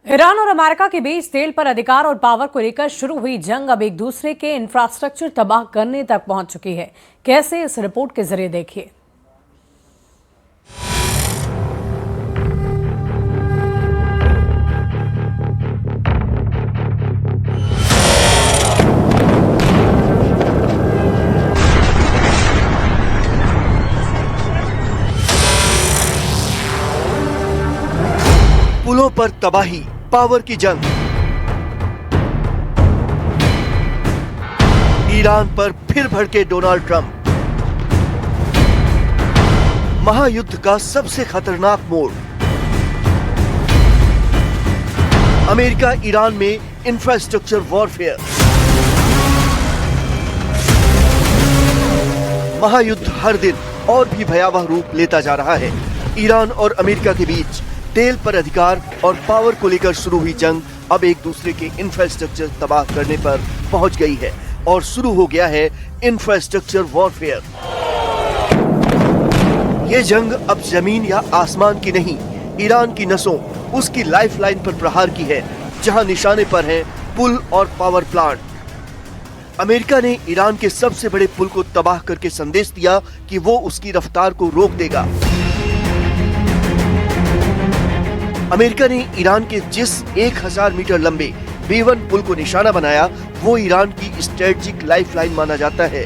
Iran और America के बीच तेल पर अधिकार और पावर को लेकर शुरू हुई जंग अब एक दूसरे के इंफ्रास्ट्रक्चर तबाह करने तक पहुंच चुकी है। कैसे, इस रिपोर्ट के जरिए देखिए। पुलों पर तबाही, पावर की जंग। ईरान पर फिर भड़के डोनाल्ड ट्रंप। महायुद्ध का सबसे खतरनाक मोड़। अमेरिका ईरान में इंफ्रास्ट्रक्चर वॉरफेयर। महायुद्ध हर दिन और भी भयावह रूप लेता जा रहा है। ईरान और अमेरिका के बीच तेल पर अधिकार और पावर को लेकर शुरू हुई जंग अब एक दूसरे के इंफ्रास्ट्रक्चर तबाह करने पर पहुंच गई है और शुरू हो गया है इंफ्रास्ट्रक्चर वॉरफेयर। ये जंग अब जमीन या आसमान की नहीं, ईरान की नसों, उसकी लाइफलाइन पर प्रहार की है, जहां निशाने पर हैं पुल और पावर प्लांट। अमेरिका ने ईरान के सबसे बड़े पुल को तबाह करके संदेश दिया कि वो उसकी रफ्तार को रोक देगा। अमेरिका ने ईरान के जिस 1000 मीटर लंबे B1 पुल को निशाना बनाया, वो ईरान की स्ट्रेटेजिक लाइफलाइन माना जाता है।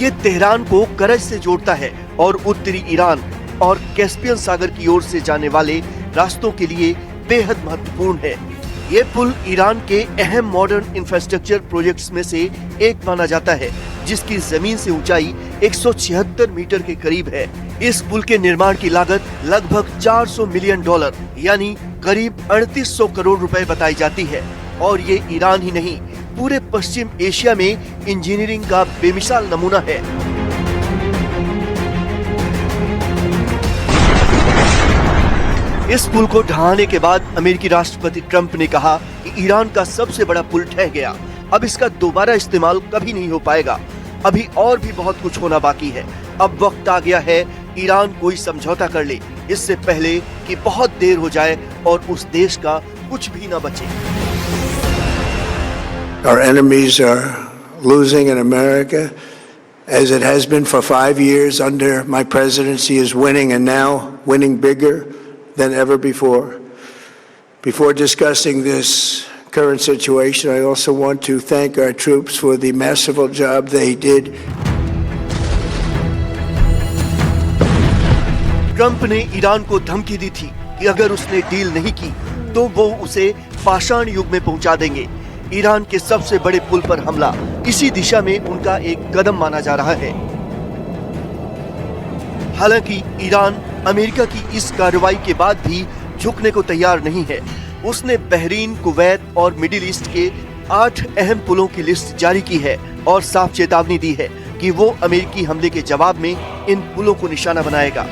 ये तेहरान को करज से जोड़ता है और उत्तरी ईरान और कैस्पियन सागर की ओर से जाने वाले रास्तों के लिए बेहद महत्वपूर्ण है। ये पुल ईरान के अहम मॉडर्न इंफ्रास्ट्रक्चर प्रोजेक्ट्स में से एक माना जाता है, जिसकी जमीन से ऊंचाई 176 मीटर के करीब है। इस पुल के निर्माण की लागत लगभग $400 मिलियन यानी करीब 3800 करोड़ रुपए बताई जाती है। और ये ईरान ही नहीं, पूरे पश्चिम एशिया में इंजीनियरिंग का बेमिसाल नमूना है। इस पुल को ढहाने के बाद अमेरिकी राष्ट्रपति ट्रंप ने कहा कि ईरान का सबसे बड़ा पुल ढह गया, अब इसका दोबारा इस्तेमाल कभी नहीं हो पाएगा। अभी और भी बहुत कुछ होना बाकी है। अब वक्त आ गया है ईरान कोई समझौता कर ले, इससे पहले कि बहुत देर हो जाए और उस देश का कुछ भी न बचे। Our enemies are losing in America, as it has been for 5 years under my presidency, is winning, and now winning bigger than ever before. Before discussing this current situation, I also want to thank our troops for the masterful job they did. Trump ने Iran को धमकी दी थी कि अगर उसने deal नहीं की तो वो उसे पाषाण युग में पहुंचा देंगे। ईरान के सबसे बड़े पुल पर हमला इसी दिशा में उनका एक कदम माना जा रहा है। हालांकि ईरान अमेरिका की इस कार्रवाई के बाद भी झुकने को तैयार नहीं है। उसने बहरीन, कुवैत और मिडिल ईस्ट के 8 अहम पुलों की लिस्ट जारी की है और साफ चेतावनी दी है कि वो अमेरिकी हमले के जवाब में इन पुलों को निशाना बनाएगा।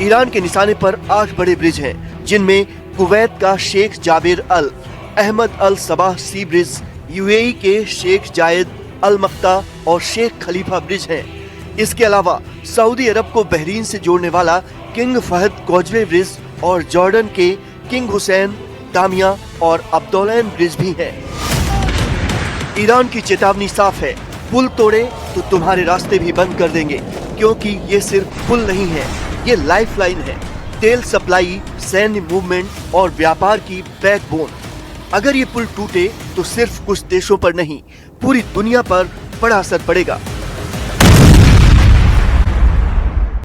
ईरान के निशाने पर 8 बड़े ब्रिज हैं, जिनमें कुवैत का शेख जाबिर अल अहमद अल सबाह सी ब्रिज, यूएई के शेख जायद अल मक्ता और शेख खलीफा ब्रिज हैं। इसके अलावा सऊदी अरब को बहरीन से जोड़ने वाला किंग फहद कॉजवे ब्रिज और जॉर्डन के किंग हुसैन, दामिया और अब्दुलैन ब्रिज भी हैं। ईरान की चेतावनी साफ है, पुल तोड़े तो तुम्हारे रास्ते भी बंद कर देंगे, क्योंकि ये सिर्फ पुल नहीं है, ये लाइफलाइन है, तेल सप्लाई, सैन्य मूवमेंट और व्यापार की बैकबोन। अगर ये पुल टूटे तो सिर्फ कुछ देशों पर नहीं, पूरी दुनिया पर बड़ा असर पड़ेगा।